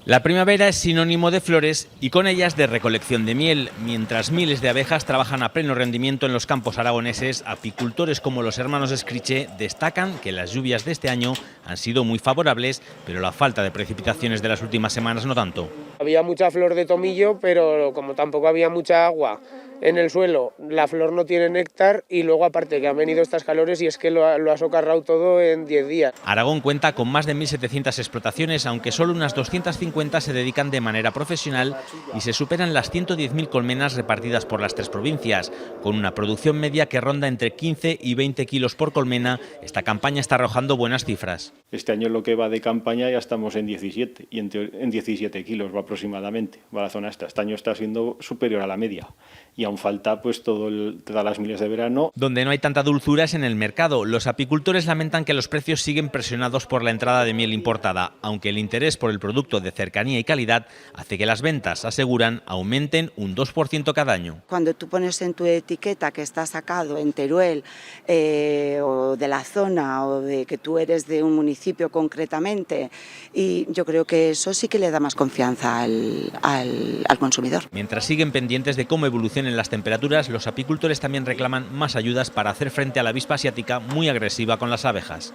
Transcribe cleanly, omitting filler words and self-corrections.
La primavera es sinónimo de flores y con ellas de recolección de miel. Mientras miles de abejas trabajan a pleno rendimiento en los campos aragoneses, apicultores como los hermanos Escriche destacan que las lluvias de este año han sido muy favorables, pero la falta de precipitaciones de las últimas semanas no tanto. Había mucha flor de tomillo, pero como tampoco había mucha agua en el suelo, la flor no tiene néctar y luego aparte que han venido estas calores y es que lo ha socarrado todo en 10 días. Aragón cuenta con más de 1.700 explotaciones, aunque solo unas 250 se dedican de manera profesional y se superan las 110.000 colmenas repartidas por las 3 provincias. Con una producción media que ronda entre 15 y 20 kilos por colmena, esta campaña está arrojando buenas cifras. Este año lo que va de campaña ya estamos en 17 y en 17 kilos va aproximadamente, va la zona esta. Este año está siendo superior a la media y aún falta pues todas las miles de verano. Donde no hay tanta dulzura es en el mercado. Los apicultores lamentan que los precios siguen presionados por la entrada de miel importada, aunque el interés por el producto de cercanía y calidad hace que las ventas, aseguran, aumenten un 2% cada año. Cuando tú pones en tu etiqueta que está sacado en Teruel o de la zona o de que tú eres de un municipio concretamente, y yo creo que eso sí que le da más confianza al consumidor. Mientras siguen pendientes de cómo evolucionen las temperaturas, los apicultores también reclaman más ayudas para hacer frente a la avispa asiática muy agresiva con las abejas.